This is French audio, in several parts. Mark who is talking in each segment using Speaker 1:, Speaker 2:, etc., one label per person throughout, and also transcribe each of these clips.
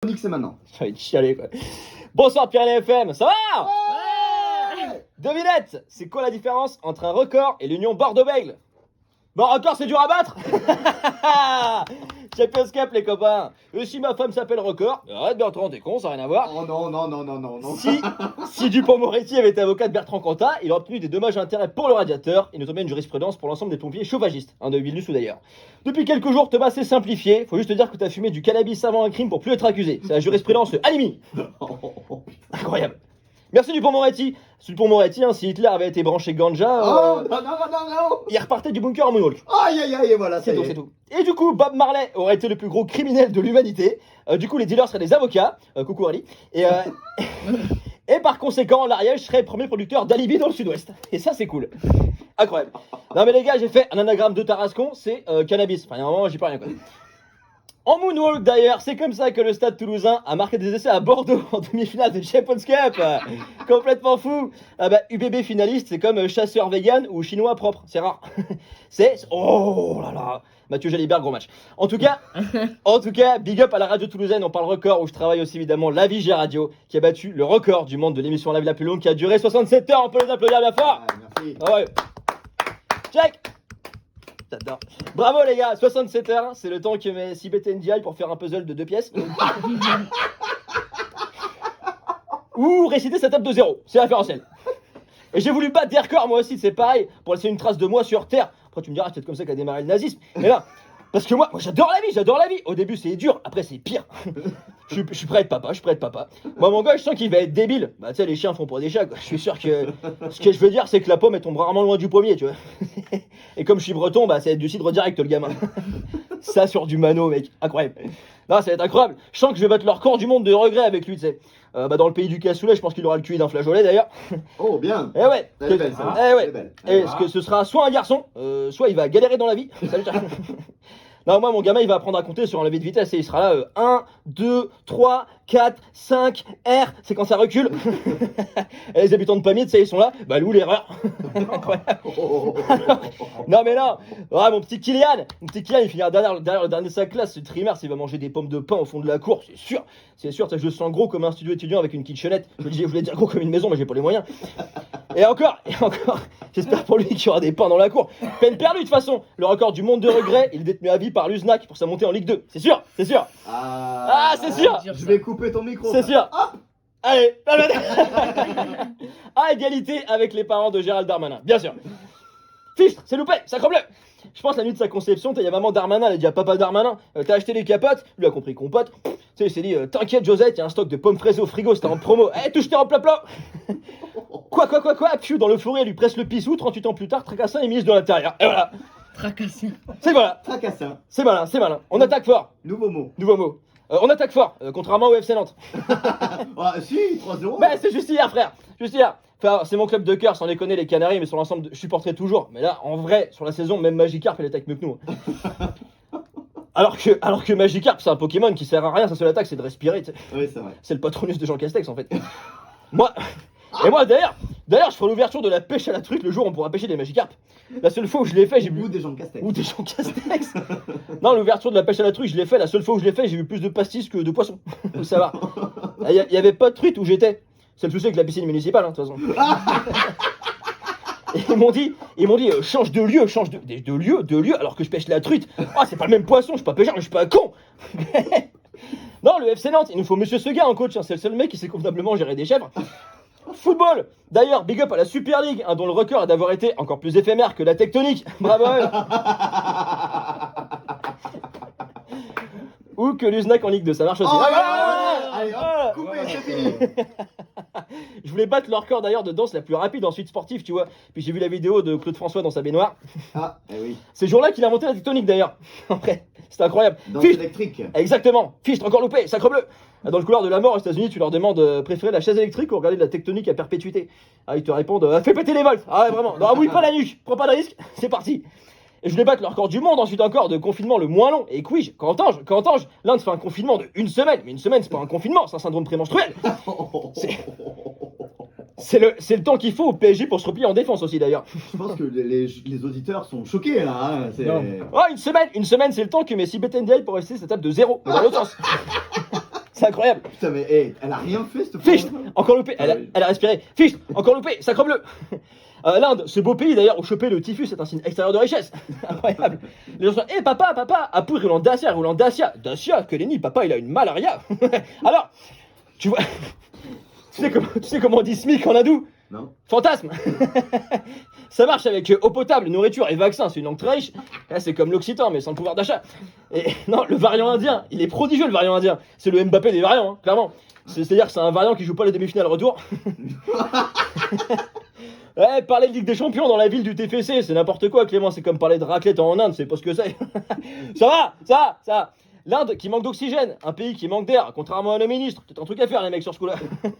Speaker 1: C'est maintenant.
Speaker 2: Ça va être chialé quoi. Bonsoir Pyrénées FM, ça va?
Speaker 1: Ouais.
Speaker 2: Devinette, c'est quoi la différence entre un record et l'Union Bordeaux-Bègles? Bon, record c'est dur à battre. Champions Cup les copains. Et si ma femme s'appelle Record, arrête Bertrand, t'es con, ça n'a rien à voir.
Speaker 1: Oh non.
Speaker 2: Si Dupond-Moretti avait été avocat de Bertrand Cantat, il aurait obtenu des dommages à intérêts pour le radiateur et notamment une jurisprudence pour l'ensemble des pompiers chauffagistes, de Vilnius ou d'ailleurs. Depuis quelques jours, Thomas, c'est simplifié, faut juste te dire que t'as fumé du cannabis avant un crime pour plus être accusé. C'est la jurisprudence Alimi. Incroyable. Merci Dupond-Moretti. Si Dupond-Moretti, si Hitler avait été branché ganja,
Speaker 1: Non.
Speaker 2: il repartait du bunker en moonwalk.
Speaker 1: Aïe, voilà,
Speaker 2: C'est tout, c'est tout. Et du coup, Bob Marley aurait été le plus gros criminel de l'humanité. Du coup, les dealers seraient des avocats. Coucou Ali. Et par conséquent, l'Ariège serait premier producteur d'alibi dans le sud-ouest. Et ça, c'est cool. Incroyable. Non mais les gars, j'ai fait un anagramme de Tarascon, c'est cannabis. Enfin, il y a un moment, j'y peux rien quoi. En moonwalk d'ailleurs, c'est comme ça que le Stade Toulousain a marqué des essais à Bordeaux en demi-finale de Champions Cup. Complètement fou. Ah bah UBB finaliste, c'est comme chasseur vegan ou chinois propre, c'est rare. Oh là là. Mathieu Jalibert, gros match. En tout cas, big up à la radio toulousaine, on parle record où je travaille aussi évidemment la Vigie Radio qui a battu le record du monde de l'émission live la plus longue qui a duré 67 heures. On peut les applaudir bien fort.
Speaker 1: Merci.
Speaker 2: Ah ouais. Check. J'adore. Bravo les gars, 67 heures, c'est le temps que met Sibeth Ndiaye pour faire un puzzle de 2 pièces. Ou réciter sa table de 0, c'est référentiel. Et j'ai voulu battre des records moi aussi, c'est pareil, pour laisser une trace de moi sur Terre. Après tu me diras, c'est peut-être comme ça qu'a démarré le nazisme. Mais là, parce que moi j'adore la vie. Au début c'est dur, après c'est pire. Je suis prêt à être papa, Moi mon gars, je sens qu'il va être débile. Bah tu sais, les chiens font pour des chats quoi. Je suis sûr que ce que je veux dire c'est que la pomme elle tombe rarement loin du pommier, tu vois. Et comme je suis breton, bah ça va être du cidre direct le gamin. Ça sur du mano mec, incroyable. Non, ça va être incroyable. Je sens que je vais battre le record du monde de regret avec lui, tu sais. Dans le pays du cassoulet, je pense qu'il aura le QI d'un flageolet d'ailleurs.
Speaker 1: Oh bien.
Speaker 2: Eh ouais.
Speaker 1: Elle est belle, ça.
Speaker 2: Eh ouais.
Speaker 1: Elle est belle.
Speaker 2: Est-ce que ce sera soit un garçon, soit il va galérer dans la vie. Salut, ciao. Non, moi, mon gamin, il va apprendre à compter sur un levier de vitesse et il sera là 1, 2, 3, 4, 5, R, c'est quand ça recule. Et les habitants de Pamiers, tu sais, ils sont là. Bah, où l'erreur? Incroyable. Non, mais non. Ah, mon petit Kylian, il finira derrière le dernier de sa classe. Ce trimestre, il va manger des pommes de pain au fond de la cour, c'est sûr. C'est sûr, je le sens gros comme un studio étudiant avec une kitchenette. Je voulais dire gros comme une maison, mais j'ai pas les moyens. Et encore, j'espère pour lui qu'il y aura des pains dans la cour. Peine perdue de toute façon. Le record du monde de regret, il est détenu à vie par l'USNAC pour sa montée en Ligue 2. C'est sûr. Ah, c'est sûr.
Speaker 1: Je vais couper ton micro.
Speaker 2: C'est sûr. Allez. À égalité avec les parents de Gérald Darmanin, bien sûr. Fichtre, c'est loupé, sacre bleu. Je pense la nuit de sa conception, il y a maman Darmanin, elle a dit à papa Darmanin, t'as acheté les capotes, lui a compris compote. Tu sais, il s'est dit, t'inquiète Josette, il y a un stock de pommes fraisées au frigo, c'était en promo. Touche-toi en plat. Quoi, Pfiou, dans l'euphorie, elle lui presse le pissou, 38 ans plus tard, Tracassin est ministre de l'Intérieur. Et voilà.
Speaker 3: Tracassin.
Speaker 2: C'est voilà.
Speaker 1: Tracassin.
Speaker 2: C'est malin. On attaque fort.
Speaker 1: Nouveau mot.
Speaker 2: On attaque fort, contrairement au FC Nantes.
Speaker 1: Ah si, 3-0.
Speaker 2: Bah c'est juste hier frère, Enfin, c'est mon club de cœur, sans déconner les Canaries, mais sur l'ensemble, je supporterai toujours. Mais là, en vrai, sur la saison, même Magikarp, elle attaque mieux que nous. Alors que Magikarp, c'est un Pokémon qui sert à rien, sa seule attaque, c'est de respirer. T'sais.
Speaker 1: Oui, c'est vrai.
Speaker 2: C'est le patronus de Jean Castex, en fait. Moi, d'ailleurs, je ferai l'ouverture de la pêche à la truite le jour où on pourra pêcher des Magikarp. La seule fois où je l'ai fait, j'ai vu...
Speaker 1: Ou des gens de Castex.
Speaker 2: Ou des gens Castex. Non, l'ouverture de la pêche à la truite, je l'ai fait. La seule fois où je l'ai fait, j'ai vu plus de pastis que de poissons. Faut savoir. Il y avait pas de truite où j'étais. C'est le souci avec la piscine municipale, de toute façon. Et ils m'ont dit change de lieu, alors que je pêche la truite. Ah, c'est pas le même poisson, je suis pas pêcheur, mais je suis pas con. Non, le FC Nantes, il nous faut Monsieur Seguin en coach, c'est le seul mec qui sait convenablement gérer des chèvres. Football. D'ailleurs, big up à la Super League, dont le record est d'avoir été encore plus éphémère que la tectonique. Bravo. Ou que l'USNAC en Ligue 2, ça marche aussi.
Speaker 1: Allez, coupez, c'est fini.
Speaker 2: Je voulais battre le record d'ailleurs de danse la plus rapide en suite sportive, tu vois. Puis j'ai vu la vidéo de Claude François dans sa baignoire.
Speaker 1: Ah, eh oui.
Speaker 2: C'est ce jour-là qu'il a inventé la tectonique d'ailleurs. Après, c'était incroyable.
Speaker 1: Danse électrique.
Speaker 2: Exactement. Fichtre, encore loupé, sacre bleu. Dans le couloir de la mort aux États-Unis, tu leur demandes préférer la chaise électrique ou regarder de la tectonique à perpétuité. Ah, ils te répondent fais péter les volts. Ah ouais, vraiment. Non, mouille pas la nuque, prends pas de risque, c'est parti. Et je voulais battre le record du monde ensuite encore de confinement le moins long. Et Quij, Cantange, l'Inde fait un confinement de 1 semaine. Mais 1 semaine, c'est pas un confinement, c'est un syndrome prémenstruel. C'est le temps qu'il faut au PSG pour se replier en défense aussi d'ailleurs.
Speaker 1: Je pense que les auditeurs sont choqués là. Hein.
Speaker 2: Oh, 1 semaine, c'est le temps que Messi Betendiaï pour rester sa table de 0. Mais dans l'autre sens. C'est incroyable.
Speaker 1: Putain, mais hey, elle a rien fait, cette
Speaker 2: Ficht,
Speaker 1: femme.
Speaker 2: encore loupé,
Speaker 1: Ah oui.
Speaker 2: elle a respiré. Ficht, encore loupé, sacre bleu. L'Inde, ce beau pays d'ailleurs où choper le typhus est un signe extérieur de richesse. Incroyable. Les gens sont, hé papa, Apu roulant Dacia. Dacia, que nenni, papa il a une malaria. Alors, tu vois, tu sais comment on dit SMIC en hindou?
Speaker 1: Non.
Speaker 2: Fantasme. Ça marche avec eau potable, nourriture et vaccin, c'est une langue très riche. Là, c'est comme l'occitan, mais sans le pouvoir d'achat. Et non, le variant indien, il est prodigieux le variant indien. C'est le Mbappé des variants, hein, clairement. C'est-à-dire que c'est un variant qui joue pas les demi-finales retour. Ouais, parler de Ligue des Champions dans la ville du TFC, c'est n'importe quoi, Clément. C'est comme parler de raclette en Inde, c'est pas ce que c'est. Ça va. L'Inde qui manque d'oxygène, un pays qui manque d'air, contrairement à nos ministres. Peut-être un truc à faire, les mecs, sur ce coup-là.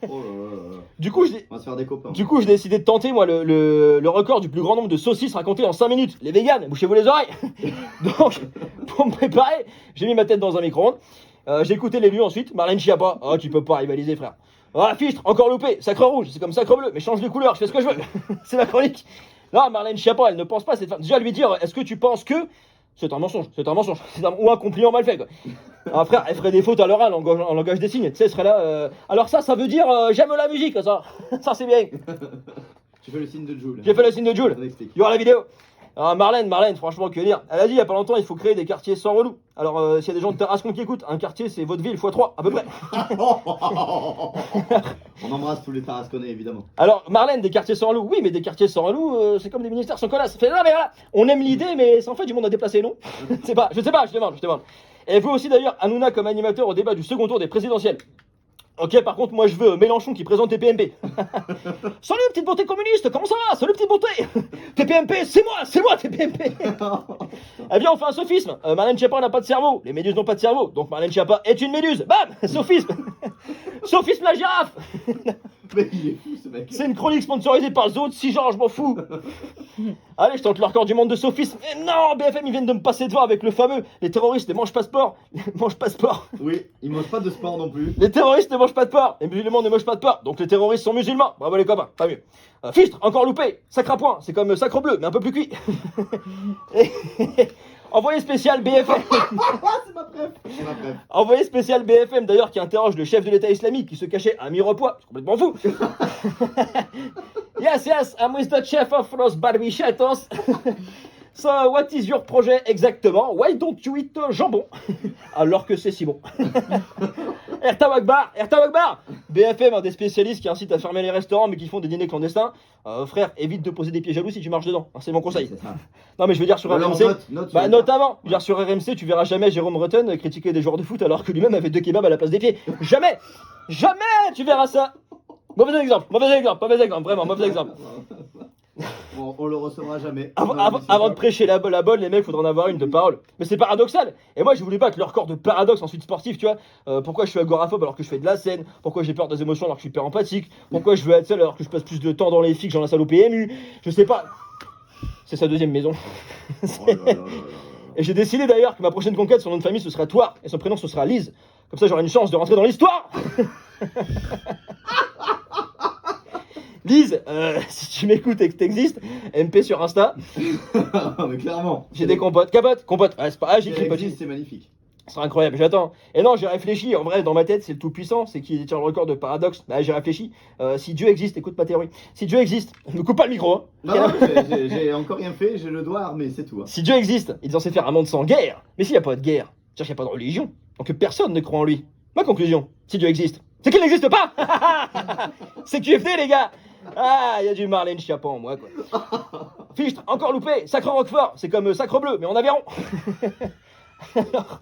Speaker 1: Oh là là là.
Speaker 2: Du coup,
Speaker 1: On va se faire des copains.
Speaker 2: j'ai décidé de tenter, moi, le record du plus grand nombre de saucisses racontées en 5 minutes. Les véganes, bouchez-vous les oreilles. Donc, pour me préparer, j'ai mis ma tête dans un micro-ondes. J'ai écouté les lieux ensuite. Marlène Schiappa. Oh, tu peux pas rivaliser, frère. Ah, Fichtre, encore loupé. Sacre rouge, c'est comme sacre bleu, mais change les couleurs, je fais ce que je veux. C'est ma chronique. Non, Marlène Schiappa, elle ne pense pas cette femme. Déjà, lui dire, est-ce que tu penses que. C'est un mensonge. Ou un compliment mal fait, quoi. Ah, frère, elle ferait des fautes à l'oral en langage des signes. Tu sais, elle serait là. Alors, ça veut dire j'aime la musique, ça. Ça, c'est bien.
Speaker 1: Tu fais le signe de Jules.
Speaker 2: J'ai fait le signe de Jules.
Speaker 1: On explique.
Speaker 2: Il y aura la vidéo. Ah, Marlène, franchement, que dire. Elle a dit il y a pas longtemps, il faut créer des quartiers sans relou. Alors, s'il y a des gens de Tarascon qui écoutent, un quartier, c'est votre ville x3, à peu près.
Speaker 1: On embrasse tous les Tarasconnais, évidemment.
Speaker 2: Alors, Marlène, des quartiers sans relou. Oui, mais des quartiers sans relou, c'est comme des ministères sans connasse. Fait, non, mais voilà, on aime l'idée, mais c'est en fait du monde à déplacer, non? Je sais pas, je demande. Et elle veut aussi d'ailleurs Hanouna comme animateur au débat du second tour des présidentielles. Ok, par contre, moi je veux Mélenchon qui présente TPMP. Salut petite beauté communiste, comment ça va? Salut petite beauté. TPMP, c'est moi TPMP. Eh bien, on fait un sophisme. Marlène Schiappa n'a pas de cerveau, les méduses n'ont pas de cerveau, donc Marlène Schiappa est une méduse. Bam, sophisme. Sophisme la girafe.
Speaker 1: Mais il est fou, ce mec.
Speaker 2: C'est une chronique sponsorisée par Zoo de 6 genres, je m'en fous. Allez, je tente le record du monde de sophisme. Mais non, BFM, ils viennent de me passer devant avec le fameux. Les terroristes ne mangent pas sport.
Speaker 1: Oui, il mange pas de sport non plus.
Speaker 2: Les terroristes ne mangent pas de porc. Les musulmans ne mangent pas de porc. Donc les terroristes sont musulmans. Bravo les copains, pas mieux. Fichtre, encore loupé. Sacre à point, c'est comme sacre bleu, mais un peu plus cuit. Envoyé spécial BFM.
Speaker 1: C'est ma préf.
Speaker 2: Envoyé spécial BFM d'ailleurs qui interroge le chef de l'État islamique qui se cachait à Mirepoix. C'est complètement fou. Yes, I'm with the chef of Los Barbichetos. So, what is your projet exactement? Why don't you eat jambon? Alors que c'est si bon. Ertawakbar. BFM, un des spécialistes qui incite à fermer les restaurants mais qui font des dîners clandestins. Frère, évite de poser des pieds jaloux si tu marches dedans. C'est mon conseil.
Speaker 1: C'est ça.
Speaker 2: Non mais je veux dire sur
Speaker 1: Alors,
Speaker 2: RMC,
Speaker 1: note
Speaker 2: bah
Speaker 1: sur-
Speaker 2: notamment, je veux dire sur RMC, tu verras jamais Jérôme Breton critiquer des joueurs de foot alors que lui-même avait 2 kebabs à la place des pieds. Jamais tu verras ça. Mauvais exemple, vraiment mauvais exemple.
Speaker 1: On le recevra jamais.
Speaker 2: Avant de prêcher la bonne, les mecs, faudra en avoir une de parole. Mais c'est paradoxal. Et moi, je voulais battre le record de paradoxe en suite sportive, tu vois. Pourquoi je suis agoraphobe alors que je fais de la scène? Pourquoi j'ai peur des émotions alors que je suis hyper empathique? Pourquoi je veux être seul alors que je passe plus de temps dans les filles que dans la salle au PMU? Je sais pas. C'est sa deuxième maison. Et j'ai décidé d'ailleurs que ma prochaine conquête, son nom de famille, ce sera Toire. Et son prénom, ce sera Lise. Comme ça, j'aurai une chance de rentrer dans l'histoire. Lise, si tu m'écoutes et que t'existes, MP sur Insta.
Speaker 1: Mais clairement.
Speaker 2: J'ai des compotes. Compote. Ah, c'est pas. Ah, j'écris petit.
Speaker 1: C'est magnifique.
Speaker 2: C'est incroyable, j'attends. Et non, j'ai réfléchi. En vrai, dans ma tête, c'est le tout-puissant. C'est qui détient le record de paradoxe. Bah, j'ai réfléchi. Si Dieu existe, écoute ma théorie. Si Dieu existe, ne coupe pas le micro. Hein.
Speaker 1: Non, j'ai encore rien fait, j'ai le doigt armé, c'est tout. Hein.
Speaker 2: Si Dieu existe, il est censé faire un monde sans guerre. Mais s'il n'y a pas de guerre, il n'y a pas de religion. Donc personne ne croit en lui. Ma conclusion, si Dieu existe, c'est qu'il n'existe pas. C'est QFD, les gars. Ah, il y a du Marlène Schiappa en moi, quoi. Fichtre, encore loupé. Sacre Roquefort, c'est comme sacre bleu, mais en Aveyron. Alors,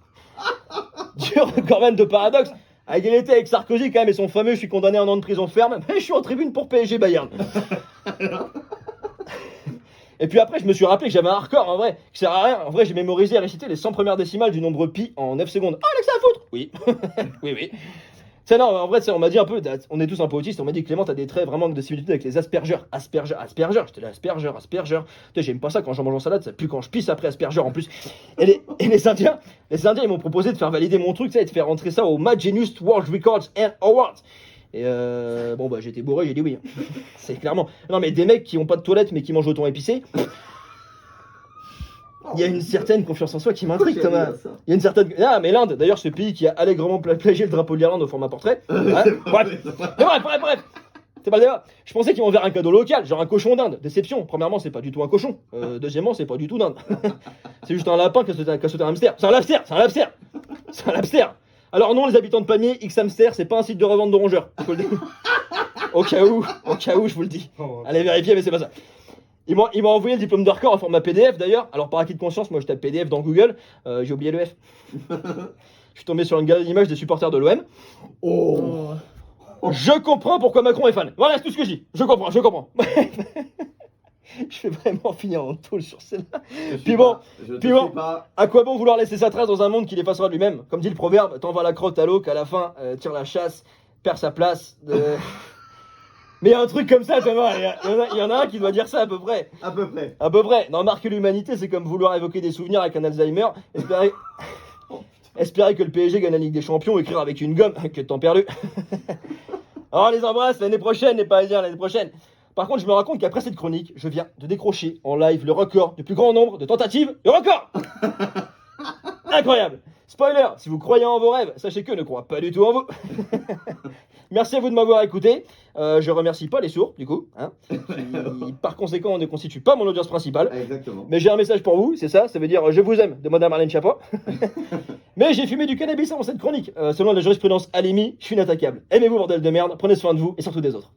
Speaker 2: Dieu record même de paradoxe. À égalité avec Sarkozy, quand même, et son fameux je suis condamné à 1 an de prison ferme, mais je suis en tribune pour PSG Bayern. Et puis après, je me suis rappelé que j'avais un record en vrai, qui sert à rien. En vrai, j'ai mémorisé et récité les 100 premières décimales du nombre pi en 9 secondes. Ah, Alex, ça à foutre. Oui. Oui. C'est non, en vrai, on m'a dit un peu, on est tous un peu autistes, on m'a dit Clément, t'as des traits vraiment de similitude avec les aspergeurs. Aspergeur. J'étais là, aspergeur. Putain, j'aime pas ça quand j'en mange en salade, ça pue quand je pisse après aspergeur en plus. Et les Indiens, ils m'ont proposé de faire valider mon truc, ça, et de faire rentrer ça au Mad Genius World Records and Awards. Et bon, bah, j'étais bourré, j'ai dit oui. C'est clairement. Non, mais des mecs qui ont pas de toilette mais qui mangent au thon épicé. Il y a une certaine confiance en soi qui m'intrigue,
Speaker 1: Pourquoi j'ai
Speaker 2: Thomas.
Speaker 1: arrivé à ça
Speaker 2: Il y a une certaine. Ah, mais l'Inde, d'ailleurs, ce pays qui a allègrement plagié le drapeau de l'Irlande au format portrait. Ouais, bref. Mais bref. C'est pas le débat. Je pensais qu'ils m'enverraient un cadeau local, genre un cochon d'Inde. Déception. Premièrement, c'est pas du tout un cochon. Deuxièmement, c'est pas du tout d'Inde. C'est juste un lapin qui a sauté un hamster. C'est un hamster. Alors non, les habitants de Pamiers, X Hamster, c'est pas un site de revente de rongeurs. Je vous le dis. Au cas où, je vous le dis. Allez vérifier, mais c'est pas ça. Il m'a envoyé le diplôme de record en format PDF d'ailleurs. Alors par acquis de conscience, moi je tape PDF dans Google, j'ai oublié le F. Je suis tombé sur une galerie d'images des supporters de l'OM.
Speaker 1: Oh.
Speaker 2: Je comprends pourquoi Macron est fan. Voilà, c'est tout ce que je dis. Je comprends. Je vais vraiment finir en tôle sur celle-là. Puis bon, à quoi bon vouloir laisser sa trace dans un monde qui l'effacera de lui-même? Comme dit le proverbe, t'envoies la crotte à l'eau qu'à la fin tire la chasse, perd sa place. Mais il y a un truc comme ça, Thomas. Il y en a un qui doit dire ça à peu près.
Speaker 1: À peu près.
Speaker 2: À peu près. Non, marquer l'humanité, c'est comme vouloir évoquer des souvenirs avec un Alzheimer. Espérer que le PSG gagne la Ligue des Champions, écrire avec une gomme, que de temps perdu. Alors, on les embrasse l'année prochaine, les Parisiens, l'année prochaine. Par contre, je me rends compte qu'après cette chronique, je viens de décrocher en live le record du plus grand nombre de tentatives. Le record. Incroyable. Spoiler, si vous croyez en vos rêves, sachez que ne croient pas du tout en vous. Merci à vous de m'avoir écouté. Je remercie pas les sourds, du coup, hein, qui, par conséquent, ne constituent pas mon audience principale.
Speaker 1: Exactement.
Speaker 2: Mais j'ai un message pour vous, c'est ça, ça veut dire je vous aime de Madame Marlène Schiappa. Mais j'ai fumé du cannabis avant cette chronique. Selon la jurisprudence Alimi, je suis inattaquable. Aimez-vous, bordel de merde, prenez soin de vous et surtout des autres.